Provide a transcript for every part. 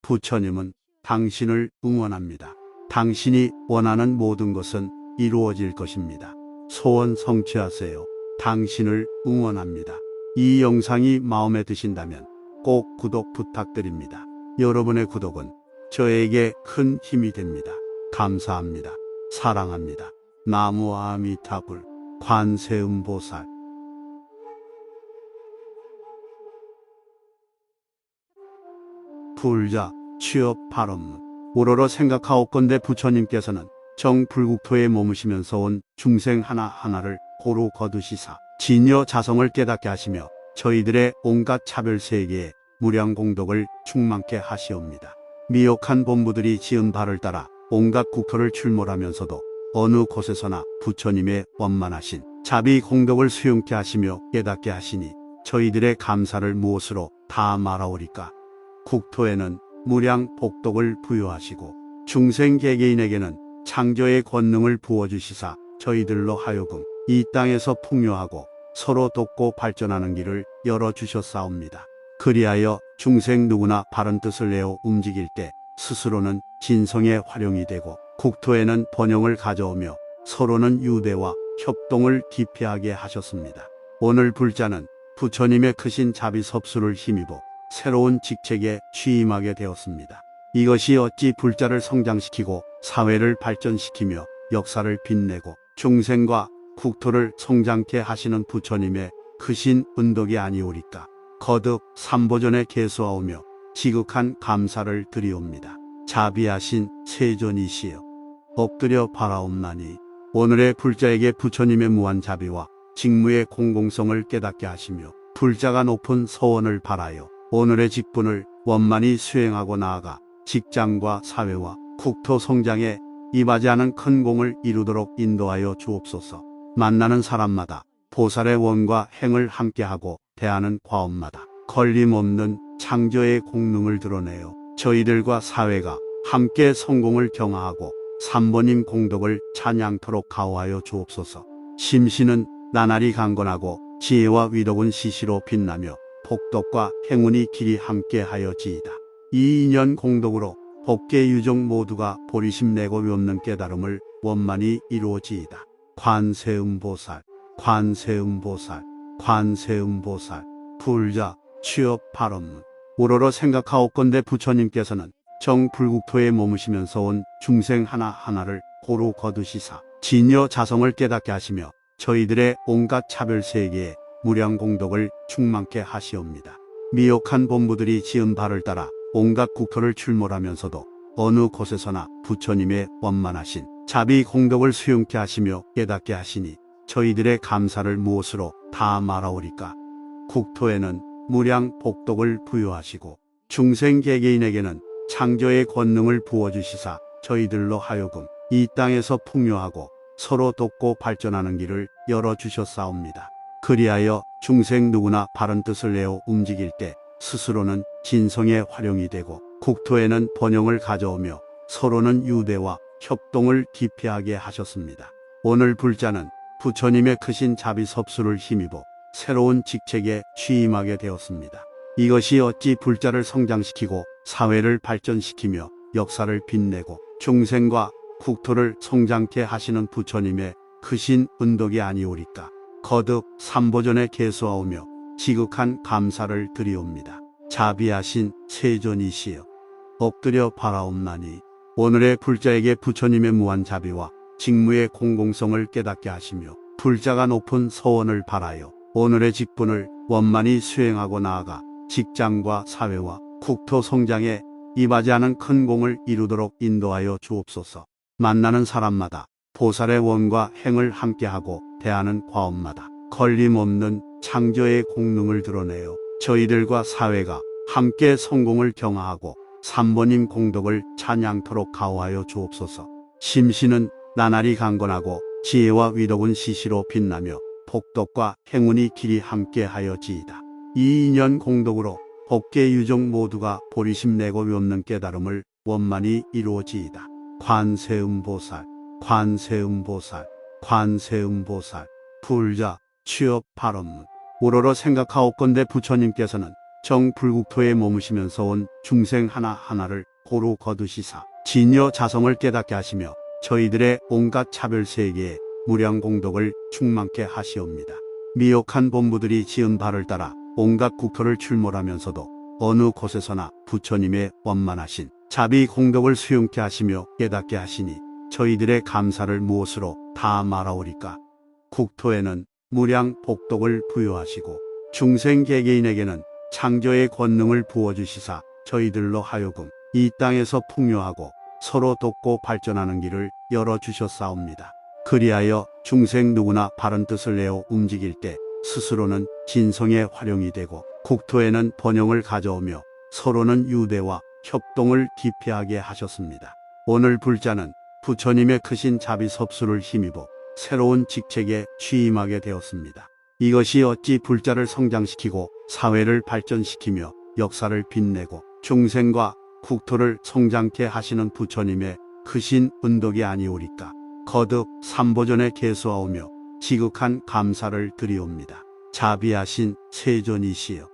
부처님은 당신을 응원합니다. 당신이 원하는 모든 것은 이루어질 것입니다. 소원 성취하세요. 당신을 응원합니다. 이 영상이 마음에 드신다면 꼭 구독 부탁드립니다. 여러분의 구독은 저에게 큰 힘이 됩니다. 감사합니다. 사랑합니다. 나무 아미타불 관세음보살. 불자 취업 발언문. 우러러 생각하옵건대 부처님께서는 정불국토에 머무시면서 온 중생 하나하나를 고루 거두시사 진여 자성을 깨닫게 하시며 저희들의 온갖 차별 세계에 무량공덕을 충만케 하시옵니다. 미혹한 본부들이 지은 바를 따라 온갖 국토를 출몰하면서도 어느 곳에서나 부처님의 원만하신 자비 공덕을 수용케 하시며 깨닫게 하시니 저희들의 감사를 무엇으로 다 말하오리까. 국토에는 무량 복덕을 부여하시고 중생 개개인에게는 창조의 권능을 부어주시사 저희들로 하여금 이 땅에서 풍요하고 서로 돕고 발전하는 길을 열어주셨사옵니다. 그리하여 중생 누구나 바른 뜻을 내어 움직일 때 스스로는 진성의 활용이 되고 국토에는 번영을 가져오며 서로는 유대와 협동을 기피하게 하셨습니다. 오늘 불자는 부처님의 크신 자비 섭수를 힘입어 새로운 직책에 취임하게 되었습니다. 이것이 어찌 불자를 성장시키고 사회를 발전시키며 역사를 빛내고 중생과 국토를 성장케 하시는 부처님의 크신 은덕이 아니오리까. 거듭 삼보전에 계수하오며 지극한 감사를 드리옵니다. 자비하신 세존이시여 엎드려 바라옵나니 오늘의 불자에게 부처님의 무한 자비와 직무의 공공성을 깨닫게 하시며 불자가 높은 서원을 바라여 오늘의 직분을 원만히 수행하고 나아가 직장과 사회와 국토 성장에 이바지하는 큰 공을 이루도록 인도하여 주옵소서. 만나는 사람마다 보살의 원과 행을 함께하고 대하는 과업마다 걸림없는 창조의 공능을 드러내어 저희들과 사회가 함께 성공을 경하하고 삼보님 공덕을 찬양토록 가호하여 주옵소서. 심신은 나날이 강건하고 지혜와 위덕은 시시로 빛나며 복덕과 행운이 길이 함께하여지이다. 이 인연 공덕으로 법계 유종 모두가 보리심 내고 없는 깨달음을 원만히 이루어지이다. 관세음보살, 관세음보살, 관세음보살. 불자 취업 발언문. 우러러 생각하옵건대 부처님께서는 정불국토에 머무시면서 온 중생 하나하나를 고루 거두시사 진여 자성을 깨닫게 하시며 저희들의 온갖 차별 세계에 무량공덕을 충만케 하시옵니다. 미혹한 본부들이 지은 바를 따라 온갖 국토를 출몰하면서도 어느 곳에서나 부처님의 원만하신 자비 공덕을 수용케 하시며 깨닫게 하시니 저희들의 감사를 무엇으로 다 말하오리까. 국토에는 무량 복덕을 부여하시고 중생 개개인에게는 창조의 권능을 부어주시사 저희들로 하여금 이 땅에서 풍요하고 서로 돕고 발전하는 길을 열어주셨사옵니다. 그리하여 중생 누구나 바른 뜻을 내어 움직일 때 스스로는 진성의 활용이 되고 국토에는 번영을 가져오며 서로는 유대와 협동을 기피하게 하셨습니다. 오늘 불자는 부처님의 크신 자비 섭수를 힘입어 새로운 직책에 취임하게 되었습니다. 이것이 어찌 불자를 성장시키고 사회를 발전시키며 역사를 빛내고 중생과 국토를 성장케 하시는 부처님의 크신 은덕이 아니오리까. 거듭 삼보전에 계수하오며 지극한 감사를 드리옵니다. 자비하신 세존이시여 엎드려 바라옵나니 오늘의 불자에게 부처님의 무한 자비와 직무의 공공성을 깨닫게 하시며 불자가 높은 서원을 바라여 오늘의 직분을 원만히 수행하고 나아가 직장과 사회와 국토 성장에 이바지하는 큰 공을 이루도록 인도하여 주옵소서. 만나는 사람마다 보살의 원과 행을 함께하고 대하는 과업마다 걸림없는 창조의 공능을 드러내어 저희들과 사회가 함께 성공을 경하하고 삼보님 공덕을 찬양토록 가호하여 주옵소서. 심신은 나날이 강건하고 지혜와 위덕은 시시로 빛나며 복덕과 행운이 길이 함께하여지이다. 이 인연 공덕으로 법계 유종 모두가 보리심 내고 없는 깨달음을 원만히 이루어지이다. 관세음보살, 관세음보살, 관세음보살. 불자 취업 발언문. 우러러 생각하옵건대 부처님께서는 정불국토에 머무시면서 온 중생 하나하나를 고루 거두시사 진여 자성을 깨닫게 하시며 저희들의 온갖 차별 세계에 무량공덕을 충만케 하시옵니다. 미혹한 본부들이 지은 바를 따라 온갖 국토를 출몰하면서도 어느 곳에서나 부처님의 원만하신 자비 공덕을 수용케 하시며 깨닫게 하시니 저희들의 감사를 무엇으로 다 말하오리까. 국토에는 무량 복덕을 부여하시고 중생 개개인에게는 창조의 권능을 부어주시사 저희들로 하여금 이 땅에서 풍요하고 서로 돕고 발전하는 길을 열어주셨사옵니다. 그리하여 중생 누구나 바른 뜻을 내어 움직일 때 스스로는 진성의 활용이 되고 국토에는 번영을 가져오며 서로는 유대와 협동을 기피하게 하셨습니다. 오늘 불자는 부처님의 크신 자비 섭수를 힘입어 새로운 직책에 취임하게 되었습니다. 이것이 어찌 불자를 성장시키고 사회를 발전시키며 역사를 빛내고 중생과 국토를 성장케 하시는 부처님의 크신 은덕이 아니오리까. 거듭 삼보전에 계수하오며 지극한 감사를 드리옵니다. 자비하신 세존이시여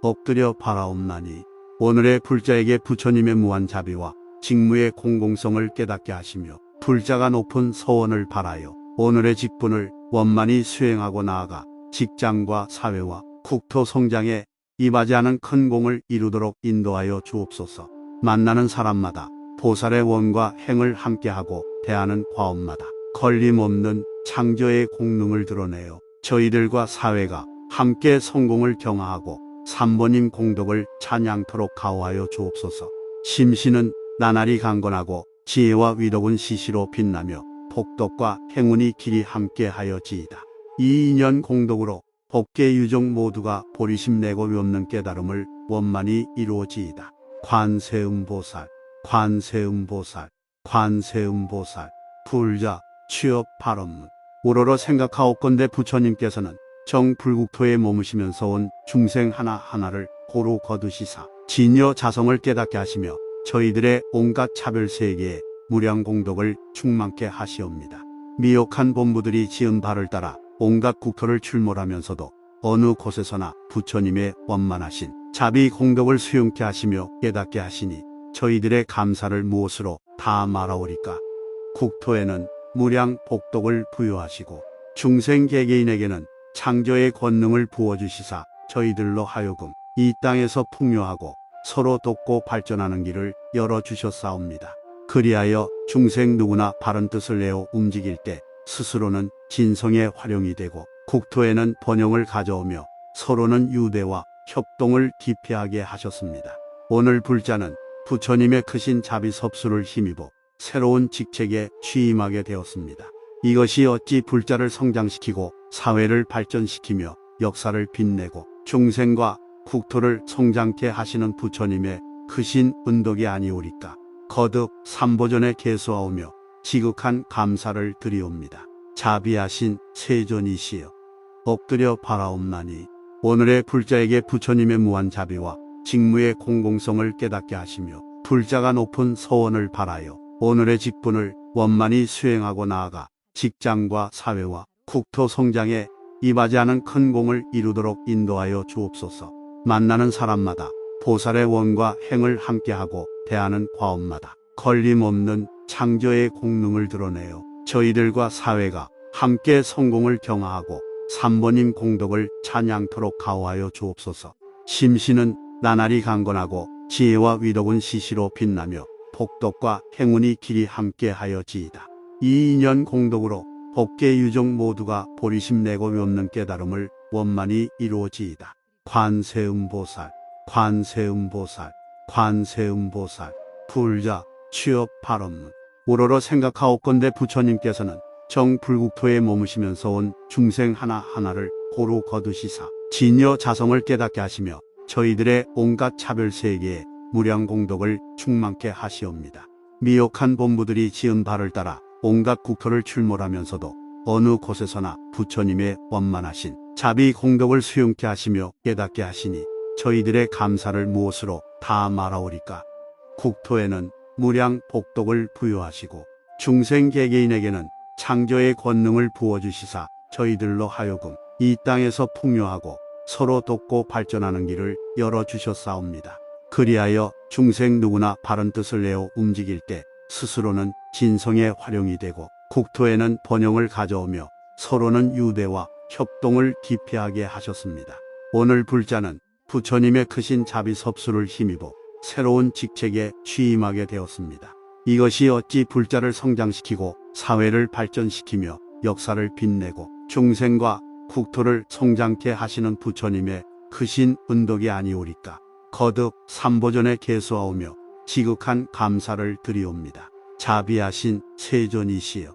엎드려 바라옵나니 오늘의 불자에게 부처님의 무한 자비와 직무의 공공성을 깨닫게 하시며 불자가 높은 서원을 바라여 오늘의 직분을 원만히 수행하고 나아가 직장과 사회와 국토 성장에 이바지하는 큰 공을 이루도록 인도하여 주옵소서. 만나는 사람마다 보살의 원과 행을 함께하고 대하는 과업마다 걸림없는 창조의 공능을 드러내어 저희들과 사회가 함께 성공을 경하하고 삼보님 공덕을 찬양토록 가호하여 주옵소서. 심신은 나날이 강건하고 지혜와 위덕은 시시로 빛나며 복덕과 행운이 길이 함께하여지이다. 이 인연 공덕으로 법계 유종 모두가 보리심 내고 없는 깨달음을 원만히 이루어지이다. 관세음보살, 관세음보살, 관세음보살. 불자, 취업, 발언문. 우러러 생각하옵건대 부처님께서는 정불국토에 머무시면서 온 중생 하나하나를 고루 거두시사 진여 자성을 깨닫게 하시며 저희들의 온갖 차별 세계에 무량공덕을 충만케 하시옵니다. 미혹한 본부들이 지은 바를 따라 온갖 국토를 출몰하면서도 어느 곳에서나 부처님의 원만하신 자비 공덕을 수용케 하시며 깨닫게 하시니 저희들의 감사를 무엇으로 다 말하오리까. 국토에는 무량 복덕을 부여하시고 중생 개개인에게는 창조의 권능을 부어주시사 저희들로 하여금 이 땅에서 풍요하고 서로 돕고 발전하는 길을 열어주셨사옵니다. 그리하여 중생 누구나 바른 뜻을 내어 움직일 때 스스로는 진성의 활용이 되고 국토에는 번영을 가져오며 서로는 유대와 협동을 기피하게 하셨습니다. 오늘 불자는 부처님의 크신 자비 섭수를 힘입어 새로운 직책에 취임하게 되었습니다. 이것이 어찌 불자를 성장시키고 사회를 발전시키며 역사를 빛내고 중생과 국토를 성장케 하시는 부처님의 크신 은덕이 아니오리까. 거듭 삼보전에 계수하오며 지극한 감사를 드리옵니다. 자비하신 세존이시여 엎드려 바라옵나니 오늘의 불자에게 부처님의 무한 자비와 직무의 공공성을 깨닫게 하시며 불자가 높은 서원을 바라여 오늘의 직분을 원만히 수행하고 나아가 직장과 사회와 국토 성장에 이바지하는 큰 공을 이루도록 인도하여 주옵소서. 만나는 사람마다 보살의 원과 행을 함께하고 대하는 과업마다 걸림없는 창조의 공능을 드러내어 저희들과 사회가 함께 성공을 경하하고 삼보님 공덕을 찬양토록 가호하여 주옵소서. 심신은 나날이 강건하고 지혜와 위덕은 시시로 빛나며 복덕과 행운이 길이 함께하여지이다. 이 인연 공덕으로 법계 유종 모두가 보리심 내고 없는 깨달음을 원만히 이루어지이다. 관세음보살, 관세음보살, 관세음보살. 불자, 취업, 발언문. 우러러 생각하옵건대 부처님께서는 정불국토에 머무시면서 온 중생 하나하나를 고루 거두시사 진여 자성을 깨닫게 하시며 저희들의 온갖 차별 세계에 무량공덕을 충만케 하시옵니다. 미혹한 본부들이 지은 바를 따라 온갖 국토를 출몰하면서도 어느 곳에서나 부처님의 원만하신 자비 공덕을 수용케 하시며 깨닫게 하시니 저희들의 감사를 무엇으로 다 말하오리까. 국토에는 무량 복덕을 부여하시고 중생 개개인에게는 창조의 권능을 부어주시사 저희들로 하여금 이 땅에서 풍요하고 서로 돕고 발전하는 길을 열어주셨사옵니다. 그리하여 중생 누구나 바른 뜻을 내어 움직일 때 스스로는 진성의 활용이 되고 국토에는 번영을 가져오며 서로는 유대와 협동을 기피하게 하셨습니다. 오늘 불자는 부처님의 크신 자비 섭수를 힘입어 새로운 직책에 취임하게 되었습니다. 이것이 어찌 불자를 성장시키고 사회를 발전시키며 역사를 빛내고 중생과 국토를 성장케 하시는 부처님의 크신 은덕이 아니오리까. 거듭 삼보전에 계수하오며 지극한 감사를 드리옵니다. 자비하신 세존이시여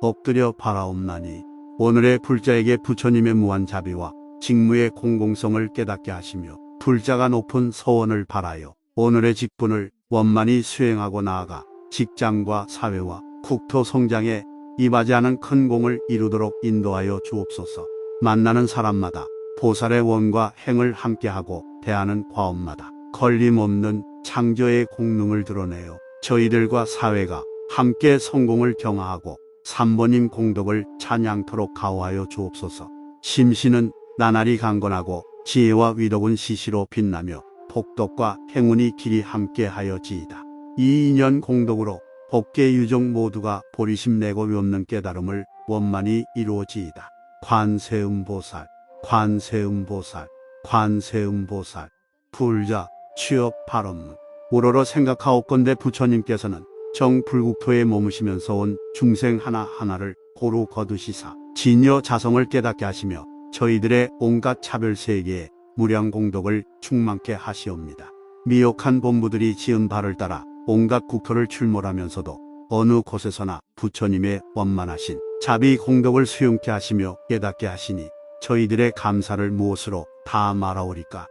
엎드려 바라옵나니 오늘의 불자에게 부처님의 무한 자비와 직무의 공공성을 깨닫게 하시며 불자가 높은 서원을 바라여 오늘의 직분을 원만히 수행하고 나아가 직장과 사회와 국토 성장에 이바지 않은 큰 공을 이루도록 인도하여 주옵소서. 만나는 사람마다 보살의 원과 행을 함께하고 대하는 과업마다 걸림없는 창조의 공능을 드러내어 저희들과 사회가 함께 성공을 경하하고 삼보님 공덕을 찬양토록 가호하여 주옵소서. 심신은 나날이 강건하고 지혜와 위덕은 시시로 빛나며 복덕과 행운이 길이 함께하여지이다. 이 인연 공덕으로 법계 유종 모두가 보리심 내고 욤는 깨달음을 원만히 이루어지이다. 관세음보살, 관세음보살, 관세음보살. 불자 취업 발언문. 우러러 생각하옵건대 부처님께서는 정불국토에 머무시면서 온 중생 하나하나를 고루 거두시사 진여 자성을 깨닫게 하시며 저희들의 온갖 차별세계에 무량공덕을 충만케 하시옵니다. 미혹한 본부들이 지은 바를 따라 온갖 국토를 출몰하면서도 어느 곳에서나 부처님의 원만하신 자비 공덕을 수용케 하시며 깨닫게 하시니 저희들의 감사를 무엇으로 다 말하오리까.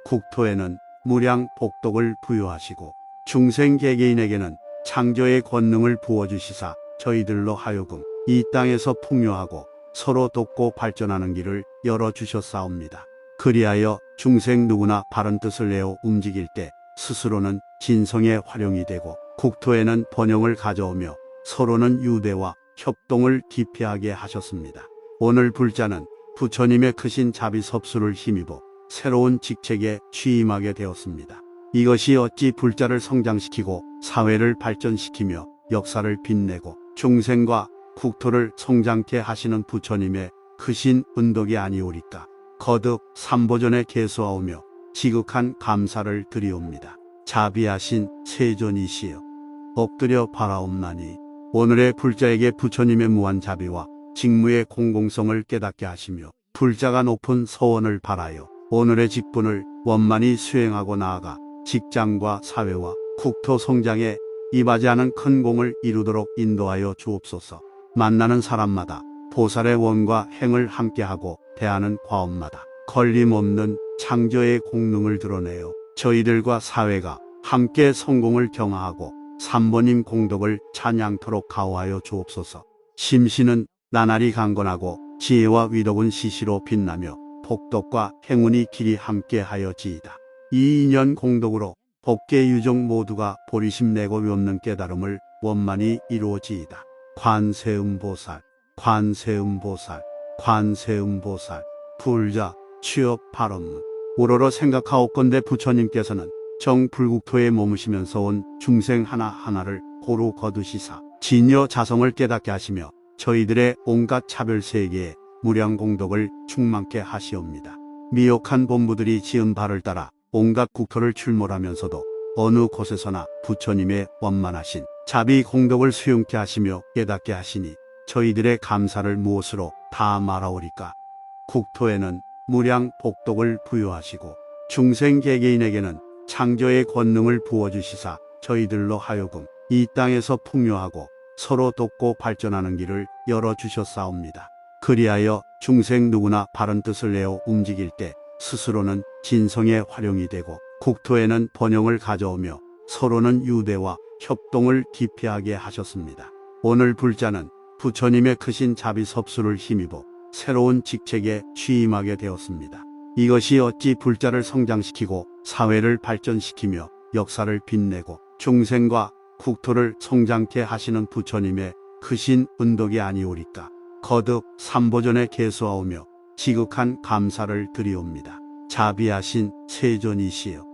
국토에는 무량 복덕을 부여하시고 중생 개개인에게는 창조의 권능을 부어주시사 저희들로 하여금 이 땅에서 풍요하고 서로 돕고 발전하는 길을 열어주셨사옵니다. 그리하여 중생 누구나 바른 뜻을 내어 움직일 때 스스로는 진성의 활용이 되고 국토에는 번영을 가져오며 서로는 유대와 협동을 기피하게 하셨습니다. 오늘 불자는 부처님의 크신 자비 섭수를 힘입어 새로운 직책에 취임하게 되었습니다. 이것이 어찌 불자를 성장시키고 사회를 발전시키며 역사를 빛내고 중생과 국토를 성장케 하시는 부처님의 크신 은덕이 아니오리까. 거듭 삼보전에 계수하오며 지극한 감사를 드리옵니다. 자비하신 세존이시여 엎드려 바라옵나니 오늘의 불자에게 부처님의 무한 자비와 직무의 공공성을 깨닫게 하시며 불자가 높은 서원을 바라여 오늘의 직분을 원만히 수행하고 나아가 직장과 사회와 국토 성장에 이바지 않은 큰 공을 이루도록 인도하여 주옵소서. 만나는 사람마다 보살의 원과 행을 함께하고 대하는 과업마다 걸림없는 창조의 공능을 드러내어 저희들과 사회가 함께 성공을 경하하고 삼보님 공덕을 찬양토록 가호하여 주옵소서. 심신은 나날이 강건하고 지혜와 위덕은 시시로 빛나며 복덕과 행운이 길이 함께하여지이다. 이 인연 공덕으로 법계 유종 모두가 보리심 내고 욤는 깨달음을 원만히 이루어지이다. 관세음보살, 관세음보살, 관세음보살. 불자 취업 발언문. 우러러 생각하옵건대 부처님께서는 정불국토에 머무시면서 온 중생 하나하나를 고루 거두시사 진여 자성을 깨닫게 하시며 저희들의 온갖 차별세계에 무량공덕을 충만케 하시옵니다. 미혹한 본부들이 지은 바를 따라 온갖 국토를 출몰하면서도 어느 곳에서나 부처님의 원만하신 자비 공덕을 수용케 하시며 깨닫게 하시니 저희들의 감사를 무엇으로 다 말하오리까. 국토에는 무량 복덕을 부여하시고 중생 개개인에게는 창조의 권능을 부어주시사 저희들로 하여금 이 땅에서 풍요하고 서로 돕고 발전하는 길을 열어주셨사옵니다. 그리하여 중생 누구나 바른 뜻을 내어 움직일 때 스스로는 진성의 활용이 되고 국토에는 번영을 가져오며 서로는 유대와 협동을 기피하게 하셨습니다. 오늘 불자는 부처님의 크신 자비 섭수를 힘입어 새로운 직책에 취임하게 되었습니다. 이것이 어찌 불자를 성장시키고 사회를 발전시키며 역사를 빛내고 중생과 국토를 성장케 하시는 부처님의 크신 은덕이 아니오리까. 거듭 삼보전에 계수하오며 지극한 감사를 드리옵니다. 자비하신 세존이시여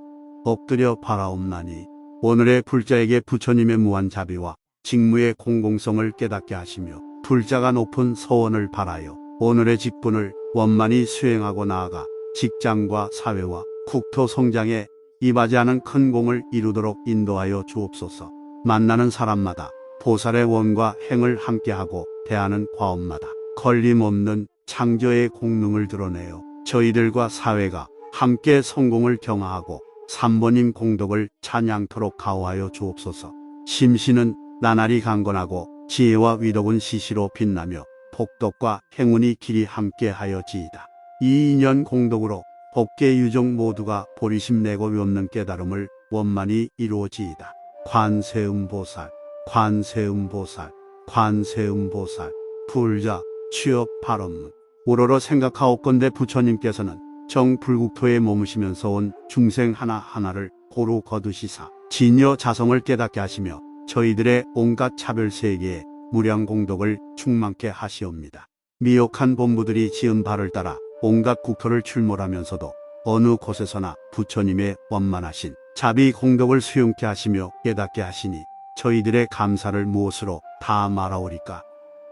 엎드려 바라옵나니 오늘의 불자에게 부처님의 무한 자비와 직무의 공공성을 깨닫게 하시며 불자가 높은 서원을 바라여 오늘의 직분을 원만히 수행하고 나아가 직장과 사회와 국토 성장에 이바지 않은 큰 공을 이루도록 인도하여 주옵소서. 만나는 사람마다 보살의 원과 행을 함께하고 대하는 과업마다 걸림없는 창조의 공능을 드러내어 저희들과 사회가 함께 성공을 경하하고 삼보님 공덕을 찬양토록 가호하여 주옵소서. 심신은 나날이 강건하고 지혜와 위덕은 시시로 빛나며 복덕과 행운이 길이 함께하여지이다. 이 인연 공덕으로 법계 유종 모두가 보리심 내고 없는 깨달음을 원만히 이루어지이다. 관세음보살, 관세음보살, 관세음보살. 불자 취업 발언문. 우러러 생각하옵건대 부처님께서는 정불국토에 머무시면서 온 중생 하나하나를 고루 거두시사 진여 자성을 깨닫게 하시며 저희들의 온갖 차별 세계에 무량공덕을 충만케 하시옵니다. 미혹한 본부들이 지은 바를 따라 온갖 국토를 출몰하면서도 어느 곳에서나 부처님의 원만하신 자비 공덕을 수용케 하시며 깨닫게 하시니 저희들의 감사를 무엇으로 다 말하오리까.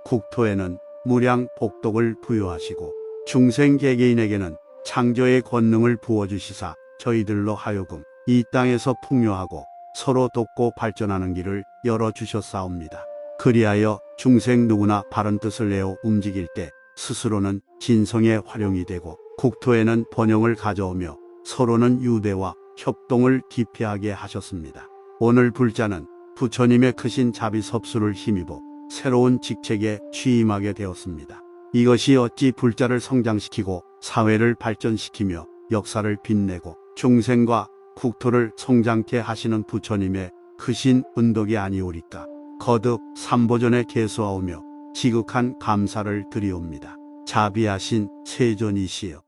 국토에는 무량 복덕을 부여하시고 중생 개개인에게는 창조의 권능을 부어주시사 저희들로 하여금 이 땅에서 풍요하고 서로 돕고 발전하는 길을 열어주셨사옵니다. 그리하여 중생 누구나 바른 뜻을 내어 움직일 때 스스로는 진성의 활용이 되고 국토에는 번영을 가져오며 서로는 유대와 협동을 기피하게 하셨습니다. 오늘 불자는 부처님의 크신 자비 섭수를 힘입어 새로운 직책에 취임하게 되었습니다. 이것이 어찌 불자를 성장시키고 사회를 발전시키며 역사를 빛내고 중생과 국토를 성장케 하시는 부처님의 크신 은덕이 아니오리까. 거듭 삼보전에 계수하오며 지극한 감사를 드리옵니다. 자비하신 세존이시여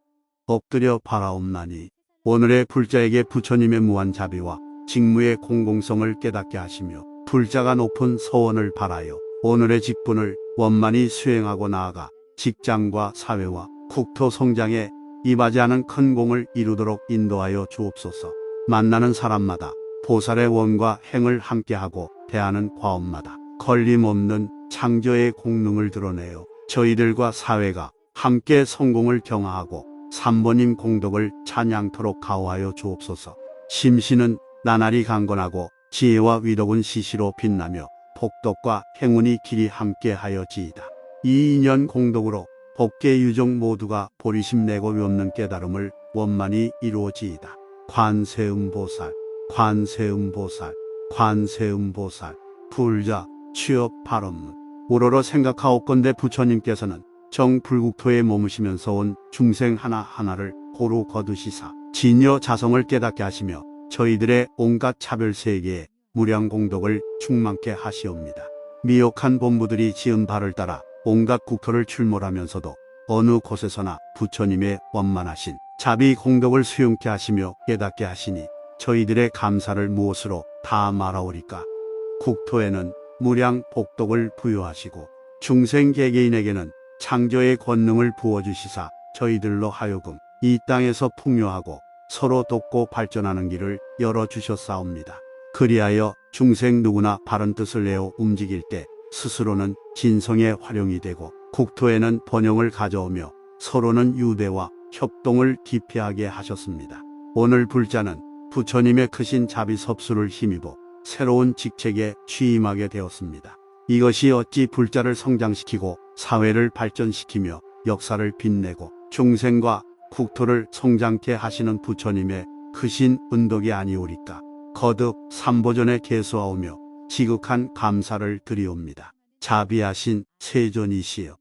엎드려 바라옵나니 오늘의 불자에게 부처님의 무한 자비와 직무의 공공성을 깨닫게 하시며 불자가 높은 서원을 바라여 오늘의 직분을 원만히 수행하고 나아가 직장과 사회와 국토 성장에 이바지 않은 큰 공을 이루도록 인도하여 주옵소서. 만나는 사람마다 보살의 원과 행을 함께하고 대하는 과업마다 걸림없는 창조의 공능을 드러내어 저희들과 사회가 함께 성공을 경하하고 삼보님 공덕을 찬양토록 가호하여 주옵소서. 심신은 나날이 강건하고 지혜와 위덕은 시시로 빛나며 복덕과 행운이 길이 함께하여지이다. 이 인연 공덕으로 법계 유종 모두가 보리심 내고 없는 깨달음을 원만히 이루어지이다. 관세음보살, 관세음보살, 관세음보살. 불자 취업 발언문. 우러러 생각하옵건대 부처님께서는 정불국토에 머무시면서 온 중생 하나하나를 고루 거두시사 진여 자성을 깨닫게 하시며 저희들의 온갖 차별 세계에 무량공덕을 충만케 하시옵니다. 미혹한 본부들이 지은 바를 따라 온갖 국토를 출몰하면서도 어느 곳에서나 부처님의 원만하신 자비 공덕을 수용케 하시며 깨닫게 하시니 저희들의 감사를 무엇으로 다 말하오리까. 국토에는 무량 복덕을 부여하시고 중생 개개인에게는 창조의 권능을 부어주시사 저희들로 하여금 이 땅에서 풍요하고 서로 돕고 발전하는 길을 열어주셨사옵니다. 그리하여 중생 누구나 바른 뜻을 내어 움직일 때 스스로는 진성의 활용이 되고 국토에는 번영을 가져오며 서로는 유대와 협동을 기피하게 하셨습니다. 오늘 불자는 부처님의 크신 자비 섭수를 힘입어 새로운 직책에 취임하게 되었습니다. 이것이 어찌 불자를 성장시키고 사회를 발전시키며 역사를 빛내고 중생과 국토를 성장케 하시는 부처님의 크신 은덕이 아니오리까. 거듭 삼보전에 계수하오며 지극한 감사를 드리옵니다. 자비하신 세존이시여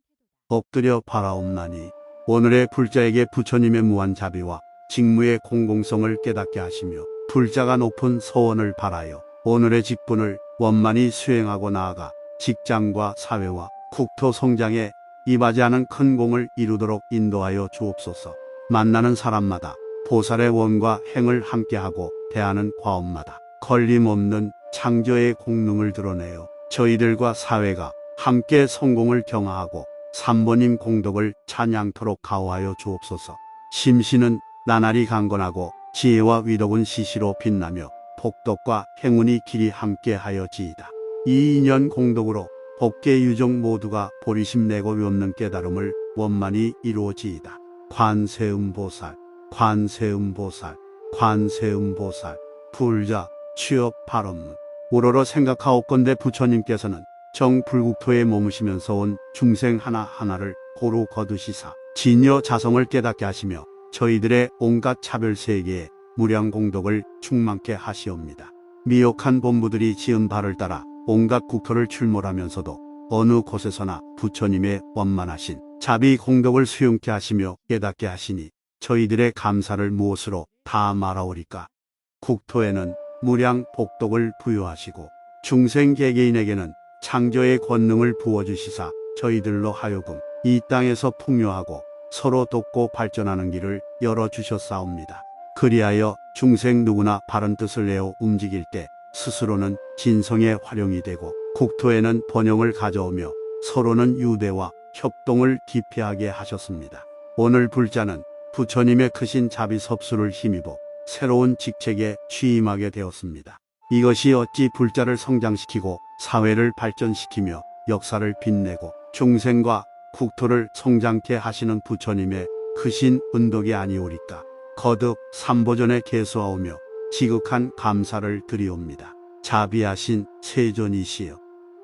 엎드려 바라옵나니 오늘의 불자에게 부처님의 무한 자비와 직무의 공공성을 깨닫게 하시며 불자가 높은 서원을 바라여 오늘의 직분을 원만히 수행하고 나아가 직장과 사회와 국토 성장에 이바지 않은 큰 공을 이루도록 인도하여 주옵소서. 만나는 사람마다 보살의 원과 행을 함께하고 대하는 과업마다 걸림없는 창조의 공능을 드러내어 저희들과 사회가 함께 성공을 경하하고 3번님 공덕을 찬양토록 가호하여 주옵소서. 심신은 나날이 강건하고 지혜와 위덕은 시시로 빛나며 복덕과 행운이 길이 함께하여지이다. 이 인연 공덕으로 법계 유정 모두가 보리심 내고 없는 깨달음을 원만히 이루어지이다. 관세음보살, 관세음보살, 관세음보살. 불자, 취업, 발언문. 우러러 생각하옵건대 부처님께서는 정불국토에 머무시면서 온 중생 하나하나를 고루 거두시사 진여 자성을 깨닫게 하시며 저희들의 온갖 차별세계에 무량공덕을 충만케 하시옵니다. 미혹한 본부들이 지은 바를 따라 온갖 국토를 출몰하면서도 어느 곳에서나 부처님의 원만하신 자비 공덕을 수용케 하시며 깨닫게 하시니 저희들의 감사를 무엇으로 다 말하오리까. 국토에는 무량 복덕을 부여하시고 중생 개개인에게는 창조의 권능을 부어주시사 저희들로 하여금 이 땅에서 풍요하고 서로 돕고 발전하는 길을 열어주셨사옵니다. 그리하여 중생 누구나 바른 뜻을 내어 움직일 때 스스로는 진성의 활용이 되고 국토에는 번영을 가져오며 서로는 유대와 협동을 기피하게 하셨습니다. 오늘 불자는 부처님의 크신 자비섭수를 힘입어 새로운 직책에 취임하게 되었습니다. 이것이 어찌 불자를 성장시키고 사회를 발전시키며 역사를 빛내고 중생과 국토를 성장케 하시는 부처님의 크신 은덕이 아니오리까. 거듭 삼보전에 계수하오며 지극한 감사를 드리옵니다. 자비하신 세존이시여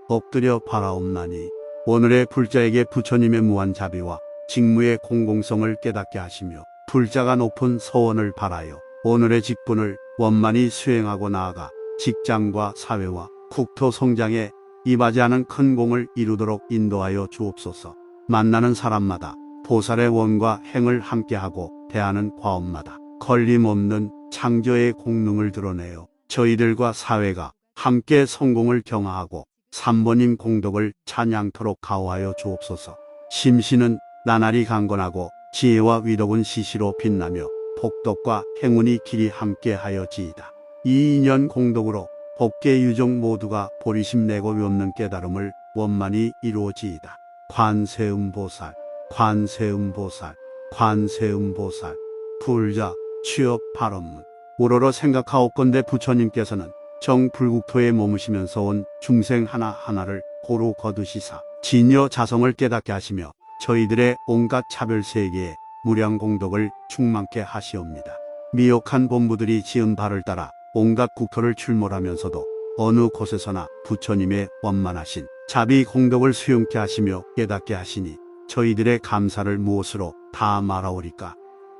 엎드려 바라옵나니 오늘의 불자에게 부처님의 무한 자비와 직무의 공공성을 깨닫게 하시며 불자가 높은 서원을 바라여 오늘의 직분을 원만히 수행하고 나아가 직장과 사회와 국토 성장에 임하지 않은 큰 공을 이루도록 인도하여 주옵소서. 만나는 사람마다 보살의 원과 행을 함께하고 대하는 과업마다 걸림없는 창조의 공능을 드러내어 저희들과 사회가 함께 성공을 경하하고 3번님 공덕을 찬양토록 가호하여 주옵소서. 심신은 나날이 강건하고 지혜와 위덕은 시시로 빛나며 복덕과 행운이 길이 함께하여지이다. 이 인연 공덕으로 법계 유정 모두가 보리심 내고 없는 깨달음을 원만히 이루어지이다. 관세음보살, 관세음보살, 관세음보살. 불자, 취업, 발언문. 우러러 생각하옵건대 부처님께서는 정불국토에 머무시면서 온 중생 하나하나를 고루 거두시사 진여 자성을 깨닫게 하시며 저희들의 온갖 차별세계에 무량공덕을 충만케 하시옵니다. 미혹한 본부들이 지은 바를 따라 온갖 국토를 출몰하면서도 어느 곳에서나 부처님의 원만하신 자비 공덕을 수용케 하시며 깨닫게 하시니 저희들의 감사를 무엇으로 다 말하오리까.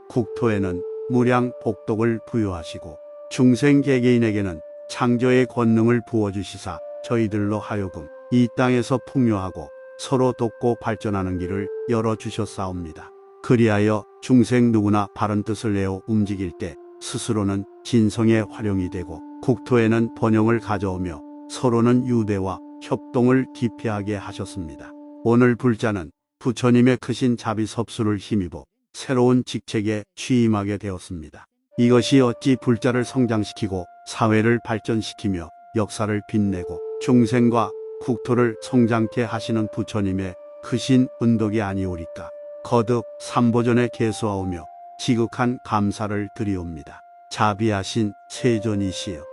국토에는 무량 복덕을 부여하시고 중생 개개인에게는 창조의 권능을 부어주시사 저희들로 하여금 이 땅에서 풍요하고 서로 돕고 발전하는 길을 열어주셨사옵니다. 그리하여 중생 누구나 바른 뜻을 내어 움직일 때 스스로는 진성의 활용이 되고 국토에는 번영을 가져오며 서로는 유대와 협동을 기피하게 하셨습니다. 오늘 불자는 부처님의 크신 자비섭수를 힘입어 새로운 직책에 취임하게 되었습니다. 이것이 어찌 불자를 성장시키고 사회를 발전시키며 역사를 빛내고 중생과 국토를 성장케 하시는 부처님의 크신 은덕이 아니오리까. 거듭 삼보전에 계수하오며 지극한 감사를 드리옵니다. 자비하신 세존이시여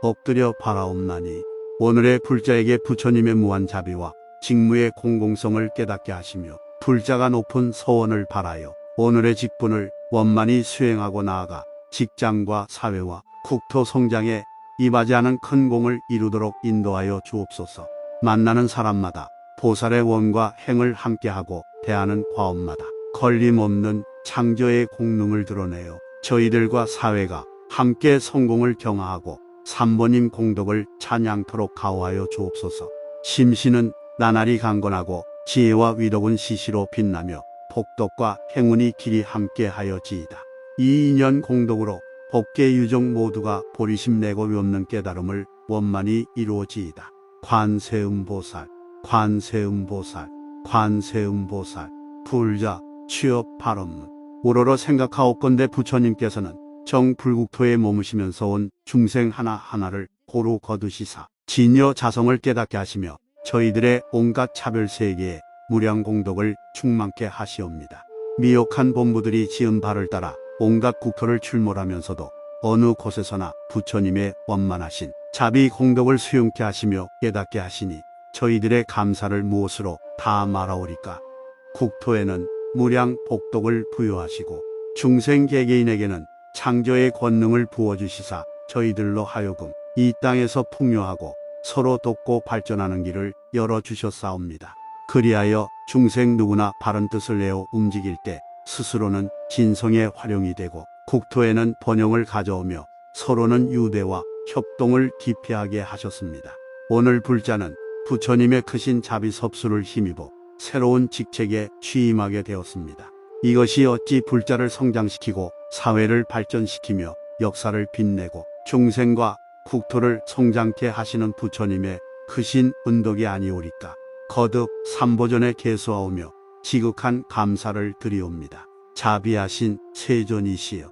엎드려 바라옵나니 오늘의 불자에게 부처님의 무한 자비와 직무의 공공성을 깨닫게 하시며 불자가 높은 서원을 바라여 오늘의 직분을 원만히 수행하고 나아가 직장과 사회와 국토 성장에 임하지 않은 큰 공을 이루도록 인도하여 주옵소서. 만나는 사람마다 보살의 원과 행을 함께하고 대하는 과업마다 걸림없는 창조의 공능을 드러내어 저희들과 사회가 함께 성공을 경하하고 3번님 공덕을 찬양토록 가호하여 주옵소서. 심신은 나날이 강건하고 지혜와 위덕은 시시로 빛나며 복덕과 행운이 길이 함께하여지이다. 이 인연 공덕으로 법계 유정 모두가 보리심 내고 없는 깨달음을 원만히 이루어지이다. 관세음보살, 관세음보살, 관세음보살. 불자, 취업, 발언문. 우러러 생각하옵건대 부처님께서는 정불국토에 머무시면서 온 중생 하나하나를 고루 거두시사 진여 자성을 깨닫게 하시며 저희들의 온갖 차별세계에 무량공덕을 충만케 하시옵니다. 미혹한 본부들이 지은 바를 따라 온갖 국토를 출몰하면서도 어느 곳에서나 부처님의 원만하신 자비 공덕을 수용케 하시며 깨닫게 하시니 저희들의 감사를 무엇으로 다 말하오리까. 국토에는 무량 복덕을 부여하시고 중생 개개인에게는 창조의 권능을 부어주시사 저희들로 하여금 이 땅에서 풍요하고 서로 돕고 발전하는 길을 열어주셨사옵니다. 그리하여 중생 누구나 바른 뜻을 내어 움직일 때 스스로는 진성의 활용이 되고 국토에는 번영을 가져오며 서로는 유대와 협동을 기피하게 하셨습니다. 오늘 불자는 부처님의 크신 자비 섭수를 힘입어 새로운 직책에 취임하게 되었습니다. 이것이 어찌 불자를 성장시키고 사회를 발전시키며 역사를 빛내고 중생과 국토를 성장케 하시는 부처님의 크신 은덕이 아니오리까. 거듭 삼보전에 계수하오며 지극한 감사를 드리옵니다. 자비하신 세존이시여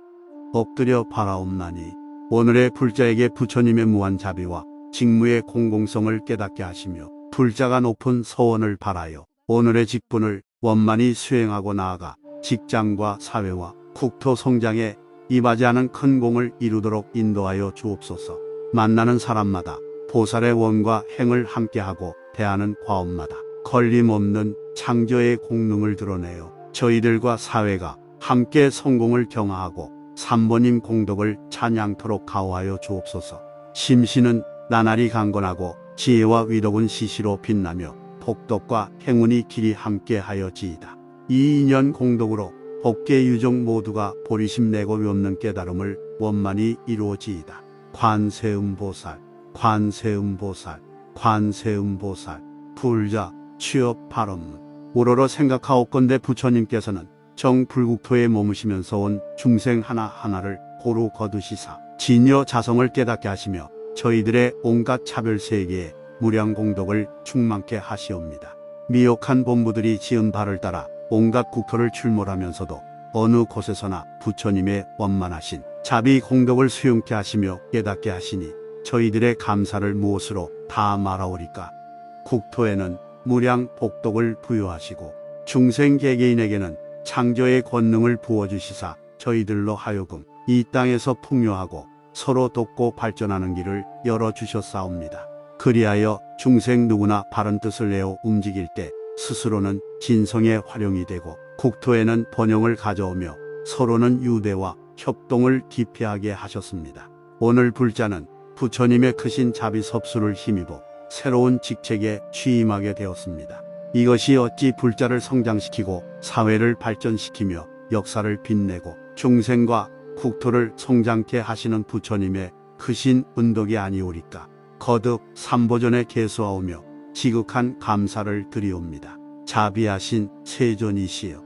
엎드려 바라옵나니 오늘의 불자에게 부처님의 무한 자비와 직무의 공공성을 깨닫게 하시며 불자가 높은 서원을 바라여 오늘의 직분을 원만히 수행하고 나아가 직장과 사회와 국토 성장에 임하지 않은 큰 공을 이루도록 인도하여 주옵소서. 만나는 사람마다 보살의 원과 행을 함께하고 대하는 과업마다 걸림없는 창조의 공능을 드러내어 저희들과 사회가 함께 성공을 경하하고 삼보님 공덕을 찬양토록 가호하여 주옵소서. 심신은 나날이 강건하고 지혜와 위덕은 시시로 빛나며 복덕과 행운이 길이 함께하여지이다. 이 인연 공덕으로 법계 유종 모두가 보리심 내고 없는 깨달음을 원만히 이루어지이다. 관세음보살, 관세음보살, 관세음보살. 불자 취업 발언문. 우러러 생각하옵건대 부처님께서는 정불국토에 머무시면서 온 중생 하나하나를 고루 거두시사 진여 자성을 깨닫게 하시며 저희들의 온갖 차별세계에 무량공덕을 충만케 하시옵니다. 미혹한 본부들이 지은 바를 따라 온갖 국토를 출몰하면서도 어느 곳에서나 부처님의 원만하신 자비 공덕을 수용케 하시며 깨닫게 하시니 저희들의 감사를 무엇으로 다 말하오리까. 국토에는 무량 복덕을 부여하시고 중생 개개인에게는 창조의 권능을 부어주시사 저희들로 하여금 이 땅에서 풍요하고 서로 돕고 발전하는 길을 열어주셨사옵니다. 그리하여 중생 누구나 바른 뜻을 내어 움직일 때 스스로는 진성의 활용이 되고 국토에는 번영을 가져오며 서로는 유대와 협동을 기피하게 하셨습니다. 오늘 불자는 부처님의 크신 자비 섭수를 힘입어 새로운 직책에 취임하게 되었습니다. 이것이 어찌 불자를 성장시키고 사회를 발전시키며 역사를 빛내고 중생과 국토를 성장케 하시는 부처님의 크신 은덕이 아니오리까. 거듭 삼보전에 계수하오며 지극한 감사를 드리옵니다. 자비하신 세존이시여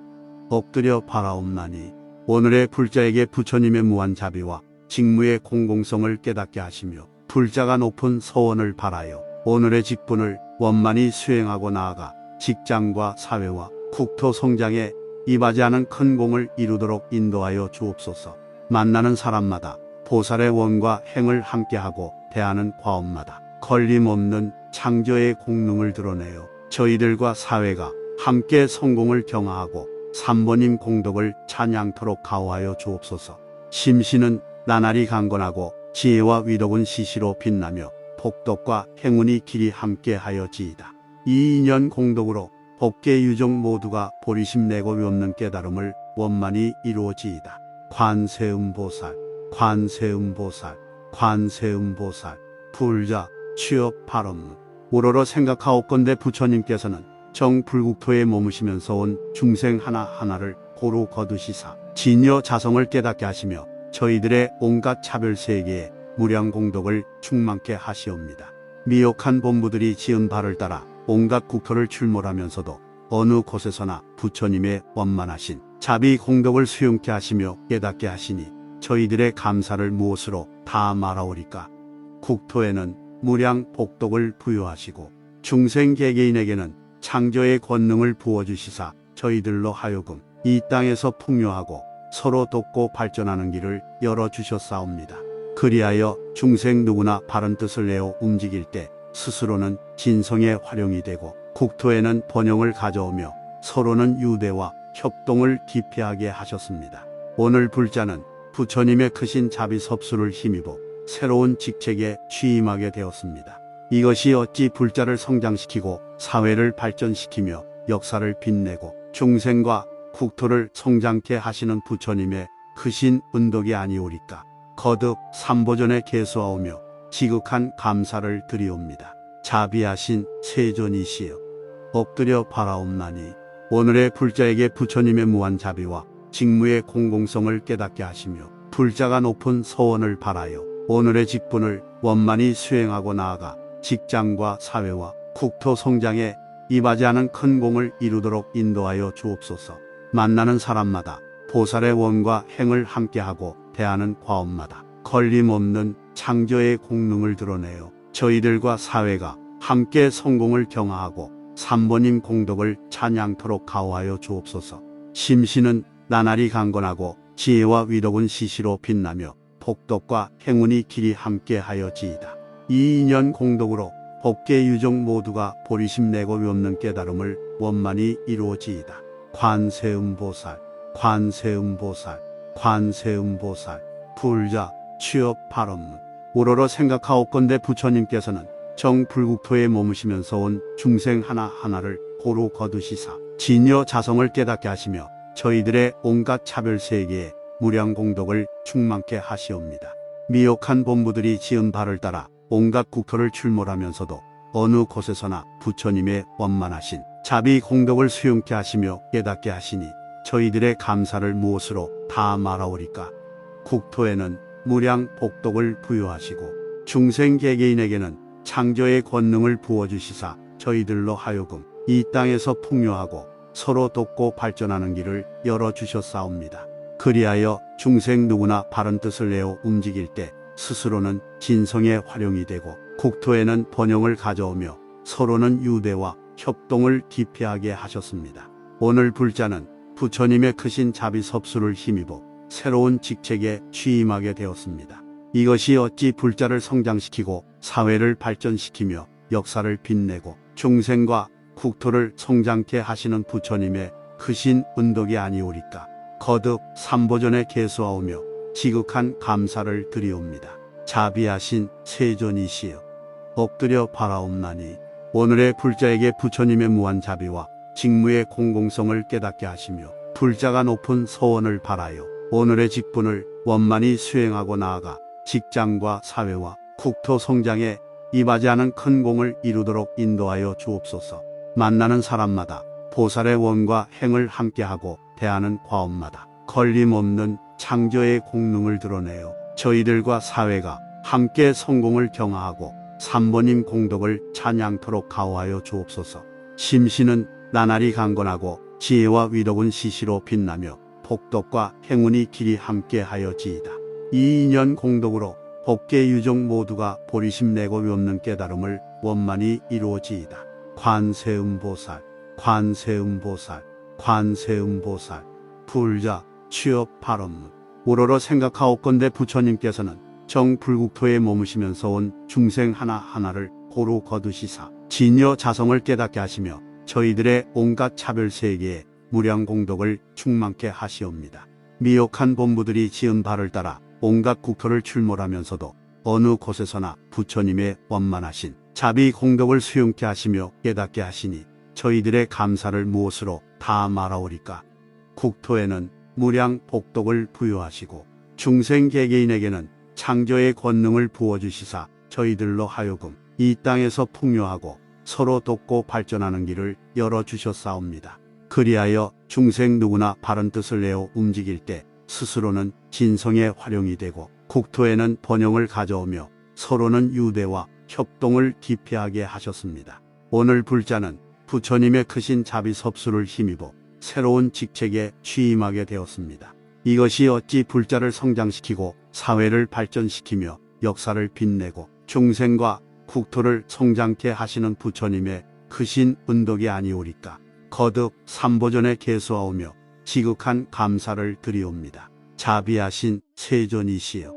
엎드려 바라옵나니 오늘의 불자에게 부처님의 무한 자비와 직무의 공공성을 깨닫게 하시며 불자가 높은 서원을 바라여 오늘의 직분을 원만히 수행하고 나아가 직장과 사회와 국토 성장에 임하지 않은 큰 공을 이루도록 인도하여 주옵소서. 만나는 사람마다 보살의 원과 행을 함께하고 대하는 과업마다 걸림없는 창조의 공능을 드러내어 저희들과 사회가 함께 성공을 경하하고 삼보님 공덕을 찬양토록 가호하여 주옵소서. 심신은 나날이 강건하고 지혜와 위덕은 시시로 빛나며 복덕과 행운이 길이 함께하여지이다. 이 인연 공덕으로 법계 유종 모두가 보리심 내고 없는 깨달음을 원만히 이루어지이다. 관세음보살, 관세음보살, 관세음보살. 불자 취업 발언문. 우러러 생각하옵건대 부처님께서는 정불국토에 머무시면서 온 중생 하나하나를 고루 거두시사 진여 자성을 깨닫게 하시며 저희들의 온갖 차별세계에 무량공덕을 충만케 하시옵니다. 미혹한 본부들이 지은 바를 따라 온갖 국토를 출몰하면서도 어느 곳에서나 부처님의 원만하신 자비 공덕을 수용케 하시며 깨닫게 하시니 저희들의 감사를 무엇으로 다 말하오리까. 국토에는 무량 복덕을 부여하시고 중생 개개인에게는 창조의 권능을 부어주시사 저희들로 하여금 이 땅에서 풍요하고 서로 돕고 발전하는 길을 열어주셨사옵니다. 그리하여 중생 누구나 바른 뜻을 내어 움직일 때 스스로는 진성의 활용이 되고 국토에는 번영을 가져오며 서로는 유대와 협동을 기피하게 하셨습니다. 오늘 불자는 부처님의 크신 자비섭수를 힘입어 새로운 직책에 취임하게 되었습니다. 이것이 어찌 불자를 성장시키고 사회를 발전시키며 역사를 빛내고 중생과 국토를 성장케 하시는 부처님의 크신 은덕이 아니오리까. 거듭 삼보전에 계수하오며 지극한 감사를 드리옵니다. 자비하신 세존이시여 엎드려 바라옵나니 오늘의 불자에게 부처님의 무한 자비와 직무의 공공성을 깨닫게 하시며 불자가 높은 서원을 바라여 오늘의 직분을 원만히 수행하고 나아가 직장과 사회와 국토 성장에 이바지 않은 큰 공을 이루도록 인도하여 주옵소서. 만나는 사람마다 보살의 원과 행을 함께하고 대하는 과업마다 걸림없는 창조의 공능을 드러내어 저희들과 사회가 함께 성공을 경하하고 삼보님 공덕을 찬양토록 가호하여 주옵소서. 심신은 나날이 강건하고 지혜와 위덕은 시시로 빛나며 복덕과 행운이 길이 함께하여지이다. 이 인연 공덕으로 법계 유종 모두가 보리심 내고 없는 깨달음을 원만히 이루어지이다. 관세음보살, 관세음보살, 관세음보살. 불자 취업 발언문. 우러러 생각하옵건대 부처님께서는 정불국토에 머무시면서 온 중생 하나하나를 고루 거두시사 진여 자성을 깨닫게 하시며 저희들의 온갖 차별세계에 무량공덕을 충만케 하시옵니다. 미혹한 본부들이 지은 바를 따라 온갖 국토를 출몰하면서도 어느 곳에서나 부처님의 원만하신 자비 공덕을 수용케 하시며 깨닫게 하시니 저희들의 감사를 무엇으로 다 말하오리까. 국토에는 무량 복덕을 부여하시고 중생 개개인에게는 창조의 권능을 부어주시사 저희들로 하여금 이 땅에서 풍요하고 서로 돕고 발전하는 길을 열어주셨사옵니다. 그리하여 중생 누구나 바른 뜻을 내어 움직일 때 스스로는 진성의 활용이 되고 국토에는 번영을 가져오며 서로는 유대와 협동을 기피하게 하셨습니다. 오늘 불자는 부처님의 크신 자비섭수를 힘입어 새로운 직책에 취임하게 되었습니다. 이것이 어찌 불자를 성장시키고 사회를 발전시키며 역사를 빛내고 중생과 국토를 성장케 하시는 부처님의 크신 은덕이 아니오리까. 거듭 삼보전에 계수하오며 지극한 감사를 드리옵니다. 자비하신 세존이시여 엎드려 바라옵나니 오늘의 불자에게 부처님의 무한 자비와 직무의 공공성을 깨닫게 하시며 불자가 높은 서원을 바라여 오늘의 직분을 원만히 수행하고 나아가 직장과 사회와 국토 성장에 이바지 않은 큰 공을 이루도록 인도하여 주옵소서. 만나는 사람마다 보살의 원과 행을 함께하고 대하는 과업마다 걸림없는 창조의 공능을 드러내어 저희들과 사회가 함께 성공을 경하하고 삼보님 공덕을 찬양토록 가호하여 주옵소서. 심신은 나날이 강건하고 지혜와 위덕은 시시로 빛나며 복덕과 행운이 길이 함께하여지이다. 이 인연 공덕으로 법계 유종 모두가 보리심 내고 없는 깨달음을 원만히 이루어지이다. 관세음보살, 관세음보살, 관세음보살. 불자 취업 발언문. 우러러 생각하옵건대 부처님께서는 정불국토에 머무시면서 온 중생 하나하나를 고루 거두시사 진여 자성을 깨닫게 하시며 저희들의 온갖 차별세계에 무량공덕을 충만케 하시옵니다. 미혹한 본부들이 지은 바를 따라 온갖 국토를 출몰하면서도 어느 곳에서나 부처님의 원만하신 자비 공덕을 수용케 하시며 깨닫게 하시니 저희들의 감사를 무엇으로 다 말하오리까. 국토에는 무량 복덕을 부여하시고 중생 개개인에게는 창조의 권능을 부어주시사 저희들로 하여금 이 땅에서 풍요하고 서로 돕고 발전하는 길을 열어주셨사옵니다. 그리하여 중생 누구나 바른 뜻을 내어 움직일 때 스스로는 진성의 활용이 되고 국토에는 번영을 가져오며 서로는 유대와 협동을 기피하게 하셨습니다. 오늘 불자는 부처님의 크신 자비섭수를 힘입어 새로운 직책에 취임하게 되었습니다. 이것이 어찌 불자를 성장시키고 사회를 발전시키며 역사를 빛내고 중생과 국토를 성장케 하시는 부처님의 크신 은덕이 아니오리까. 거듭 삼보전에 계수하오며 지극한 감사를 드리옵니다. 자비하신 세존이시여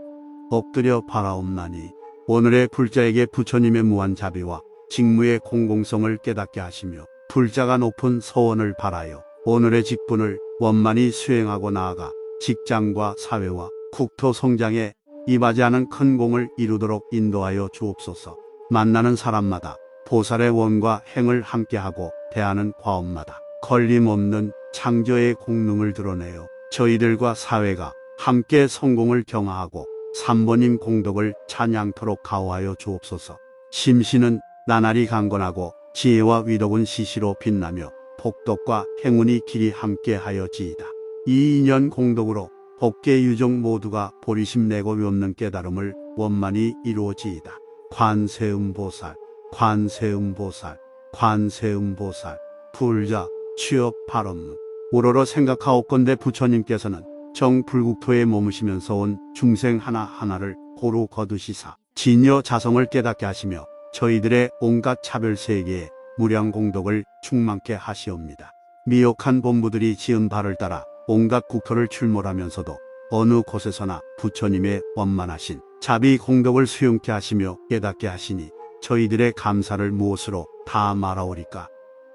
엎드려 바라옵나니 오늘의 불자에게 부처님의 무한 자비와 직무의 공공성을 깨닫게 하시며 불자가 높은 서원을 바라요. 오늘의 직분을 원만히 수행하고 나아가 직장과 사회와 국토 성장에 이바지 않은 큰 공을 이루도록 인도하여 주옵소서. 만나는 사람마다 보살의 원과 행을 함께하고 대하는 과업마다 걸림없는 창조의 공능을 드러내요. 저희들과 사회가 함께 성공을 경하하고 삼보님 공덕을 찬양토록 가호하여 주옵소서. 심신은 나날이 강건하고 지혜와 위덕은 시시로 빛나며 복덕과 행운이 길이 함께하여지이다. 이 인연 공덕으로 법계 유종 모두가 보리심 내고 없는 깨달음을 원만히 이루어지이다. 관세음보살, 관세음보살, 관세음보살. 불자, 취업, 발언문. 우러러 생각하옵건대 부처님께서는 정불국토에 머무시면서 온 중생 하나하나를 고루 거두시사 진여 자성을 깨닫게 하시며 저희들의 온갖 차별세계에 무량공덕을 충만케 하시옵니다. 미혹한 본부들이 지은 바를 따라 온갖 국토를 출몰하면서도 어느 곳에서나 부처님의 원만하신 자비 공덕을 수용케 하시며 깨닫게 하시니 저희들의 감사를 무엇으로 다 말하오리까.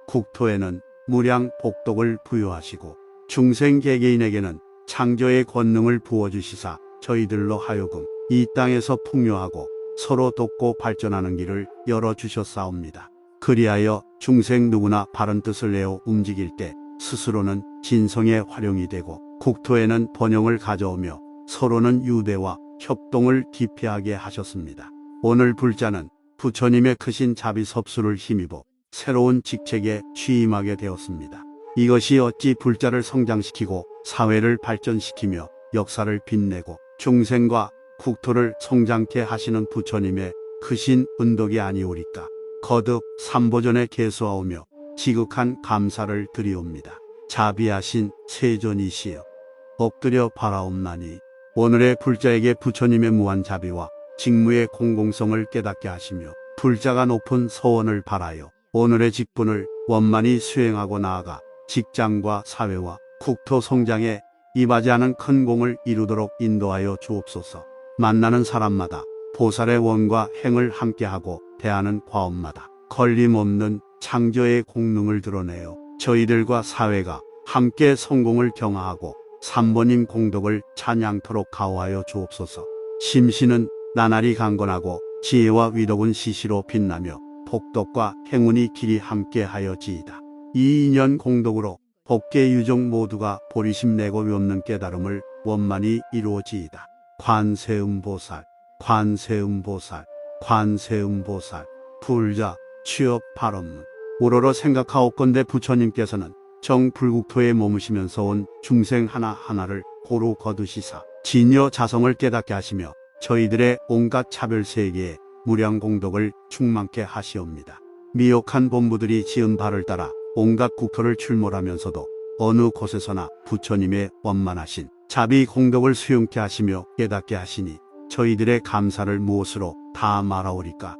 국토에는 무량 복덕을 부여하시고 중생 개개인에게는 창조의 권능을 부어주시사 저희들로 하여금 이 땅에서 풍요하고 서로 돕고 발전하는 길을 열어주셨사옵니다. 그리하여 중생 누구나 바른 뜻을 내어 움직일 때 스스로는 진성의 활용이 되고 국토에는 번영을 가져오며 서로는 유대와 협동을 기피하게 하셨습니다. 오늘 불자는 부처님의 크신 자비 섭수를 힘입어 새로운 직책에 취임하게 되었습니다. 이것이 어찌 불자를 성장시키고 사회를 발전시키며 역사를 빛내고 중생과 국토를 성장케 하시는 부처님의 크신 은덕이 아니오리까. 거듭 삼보전에 계수하오며 지극한 감사를 드리옵니다. 자비하신 세존이시여 엎드려 바라옵나니 오늘의 불자에게 부처님의 무한 자비와 직무의 공공성을 깨닫게 하시며 불자가 높은 서원을 바라요. 오늘의 직분을 원만히 수행하고 나아가 직장과 사회와 국토 성장에 이바지 않은 큰 공을 이루도록 인도하여 주옵소서. 만나는 사람마다 보살의 원과 행을 함께하고 대하는 과업마다 걸림없는 창조의 공능을 드러내요. 저희들과 사회가 함께 성공을 경하하고 삼보님 공덕을 찬양토록 가호하여 주옵소서. 심신은 나날이 강건하고 지혜와 위덕은 시시로 빛나며 복덕과 행운이 길이 함께하여지이다. 이 인연 공덕으로 법계 유종 모두가 보리심 내고 없는 깨달음을 원만히 이루어지이다. 관세음보살, 관세음보살, 관세음보살. 불자, 취업, 발언문. 우러러 생각하옵건대 부처님께서는 정불국토에 머무시면서 온 중생 하나하나를 고루 거두시사 진여 자성을 깨닫게 하시며 저희들의 온갖 차별세계에 무량공덕을 충만케 하시옵니다. 미혹한 본부들이 지은 바를 따라 온갖 국토를 출몰하면서도 어느 곳에서나 부처님의 원만하신 자비 공덕을 수용케 하시며 깨닫게 하시니 저희들의 감사를 무엇으로 다 말하오리까.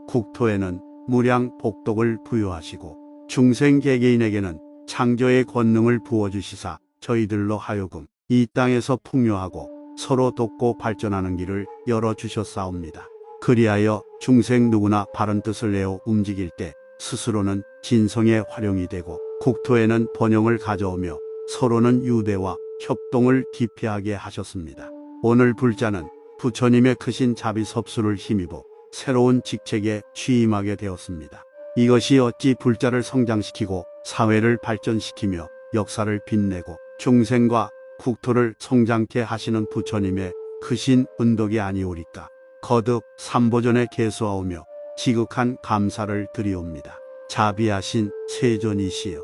국토에는 무량 복덕을 부여하시고 중생 개개인에게는 창조의 권능을 부어주시사 저희들로 하여금 이 땅에서 풍요하고 서로 돕고 발전하는 길을 열어주셨사옵니다. 그리하여 중생 누구나 바른 뜻을 내어 움직일 때 스스로는 진성의 활용이 되고 국토에는 번영을 가져오며 서로는 유대와 협동을 기피하게 하셨습니다. 오늘 불자는 부처님의 크신 자비 섭수를 힘입어 새로운 직책에 취임하게 되었습니다. 이것이 어찌 불자를 성장시키고 사회를 발전시키며 역사를 빛내고 중생과 국토를 성장케 하시는 부처님의 크신 은덕이 아니오리까. 거듭 삼보전에 계수하오며 지극한 감사를 드리옵니다. 자비하신 세존이시여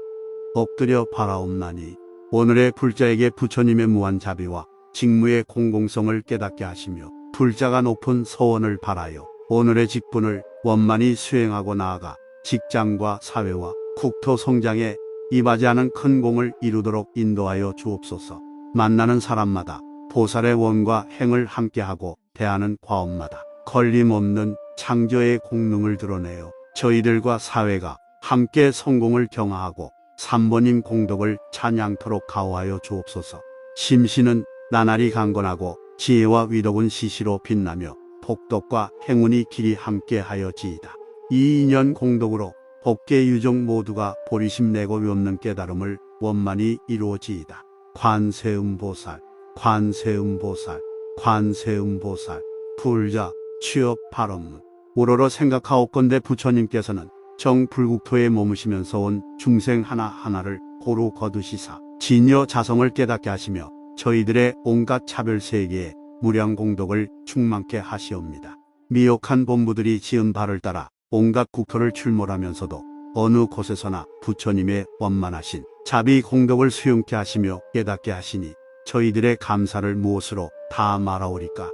엎드려 바라옵나니 오늘의 불자에게 부처님의 무한 자비와 직무의 공공성을 깨닫게 하시며 불자가 높은 서원을 바라요. 오늘의 직분을 원만히 수행하고 나아가 직장과 사회와 국토 성장에 이바지 않은 큰 공을 이루도록 인도하여 주옵소서. 만나는 사람마다 보살의 원과 행을 함께하고 대하는 과업마다 걸림없는 창조의 공능을 드러내요. 저희들과 사회가 함께 성공을 경하하고 삼보님 공덕을 찬양토록 가호하여 주옵소서. 심신은 나날이 강건하고 지혜와 위덕은 시시로 빛나며 복덕과 행운이 길이 함께하여지이다. 이 인연 공덕으로 법계 유종 모두가 보리심 내고 없는 깨달음을 원만히 이루어지이다. 관세음보살, 관세음보살, 관세음보살. 불자, 취업 발언문. 우러러 생각하옵건대 부처님께서는 정불국토에 머무시면서 온 중생 하나하나를 고루 거두시사 진여 자성을 깨닫게 하시며 저희들의 온갖 차별세계에 무량공덕을 충만케 하시옵니다. 미혹한 본부들이 지은 바를 따라 온갖 국토를 출몰하면서도 어느 곳에서나 부처님의 원만하신 자비 공덕을 수용케 하시며 깨닫게 하시니 저희들의 감사를 무엇으로 다 말하오리까.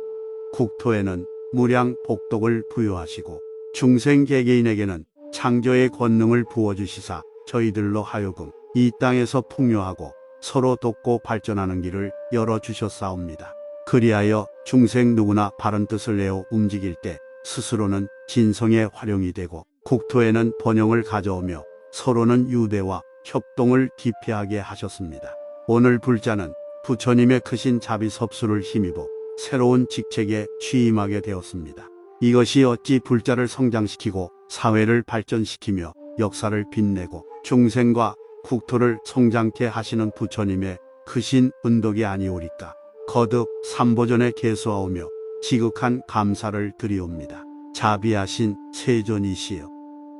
국토에는 무량 복덕을 부여하시고 중생 개개인에게는 창조의 권능을 부어주시사 저희들로 하여금 이 땅에서 풍요하고 서로 돕고 발전하는 길을 열어주셨사옵니다. 그리하여 중생 누구나 바른 뜻을 내어 움직일 때 스스로는 진성의 활용이 되고 국토에는 번영을 가져오며 서로는 유대와 협동을 기피하게 하셨습니다. 오늘 불자는 부처님의 크신 자비 섭수를 힘입어 새로운 직책에 취임하게 되었습니다. 이것이 어찌 불자를 성장시키고 사회를 발전시키며 역사를 빛내고 중생과 국토를 성장케 하시는 부처님의 크신 은덕이 아니오리까. 거듭 삼보전에 계수하오며 지극한 감사를 드리옵니다. 자비하신 세존이시여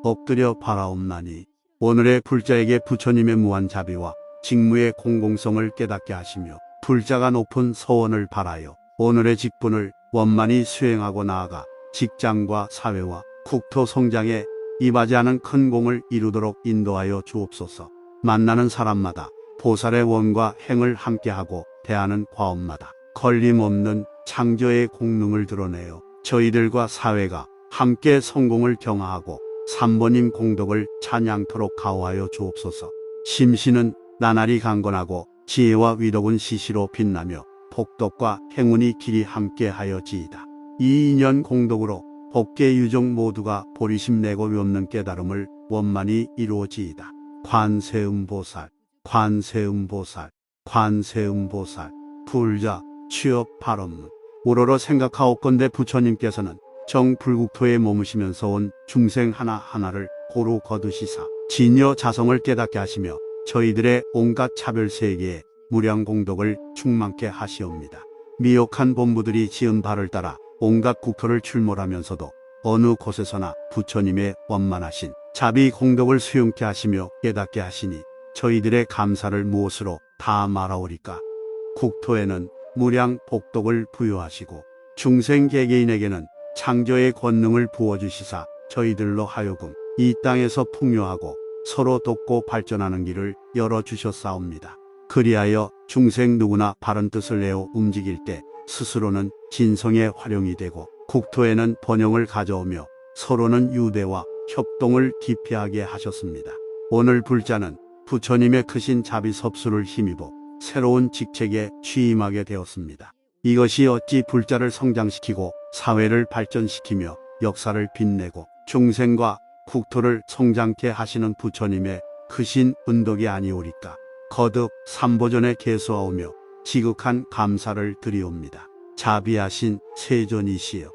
엎드려 바라옵나니 오늘의 불자에게 부처님의 무한 자비와 직무의 공공성을 깨닫게 하시며 불자가 높은 서원을 바라여 오늘의 직분을 원만히 수행하고 나아가 직장과 사회와 국토 성장에 이바지하는 큰 공을 이루도록 인도하여 주옵소서. 만나는 사람마다 보살의 원과 행을 함께하고 대하는 과업마다 걸림없는 창조의 공능을 드러내어 저희들과 사회가 함께 성공을 경하하고 삼보님 공덕을 찬양토록 가호하여 주옵소서. 심신은 나날이 강건하고 지혜와 위덕은 시시로 빛나며 복덕과 행운이 길이 함께하여지이다. 이 인연 공덕으로 법계 유종 모두가 보리심 내고 없는 깨달음을 원만히 이루어지이다. 관세음보살, 관세음보살, 관세음보살. 불자, 취업 발언문. 우러러 생각하옵건대 부처님께서는 정불국토에 머무시면서 온 중생 하나하나를 고루 거두시사 진여 자성을 깨닫게 하시며 저희들의 온갖 차별세계에 무량공덕을 충만케 하시옵니다. 미혹한 본부들이 지은 바를 따라 온갖 국토를 출몰하면서도 어느 곳에서나 부처님의 원만하신 자비 공덕을 수용케 하시며 깨닫게 하시니 저희들의 감사를 무엇으로 다 말하오리까. 국토에는 무량 복덕을 부여하시고 중생 개개인에게는 창조의 권능을 부어주시사 저희들로 하여금 이 땅에서 풍요하고 서로 돕고 발전하는 길을 열어주셨사옵니다. 그리하여 중생 누구나 바른 뜻을 내어 움직일 때 스스로는 진성의 활용이 되고 국토에는 번영을 가져오며 서로는 유대와 협동을 기피하게 하셨습니다. 오늘 불자는 부처님의 크신 자비 섭수를 힘입어 새로운 직책에 취임하게 되었습니다. 이것이 어찌 불자를 성장시키고 사회를 발전시키며 역사를 빛내고 중생과 국토를 성장케 하시는 부처님의 크신 은덕이 아니오리까. 거듭 삼보전에 계수하오며 지극한 감사를 드리옵니다. 자비하신 세존이시여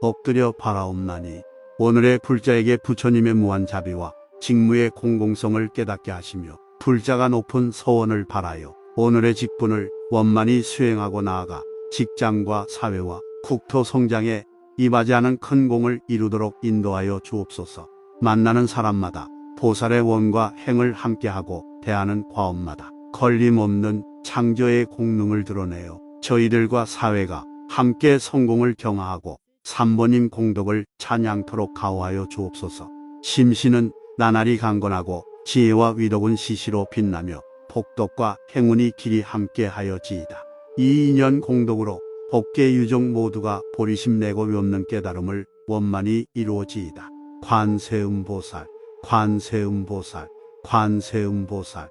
엎드려 바라옵나니 오늘의 불자에게 부처님의 무한 자비와 직무의 공공성을 깨닫게 하시며 불자가 높은 서원을 바라여 오늘의 직분을 원만히 수행하고 나아가 직장과 사회와 국토 성장에 이바지하는 큰 공을 이루도록 인도하여 주옵소서. 만나는 사람마다 보살의 원과 행을 함께하고 대하는 과업마다 걸림없는 창조의 공능을 드러내어 저희들과 사회가 함께 성공을 경하하고 삼보님 공덕을 찬양토록 가호하여 주옵소서. 심신은 나날이 강건하고 지혜와 위덕은 시시로 빛나며 복덕과 행운이 길이 함께하여지이다. 이 인연 공덕으로 법계 유종 모두가 보리심 내고 없는 깨달음을 원만히 이루어지이다. 관세음보살, 관세음보살, 관세음보살.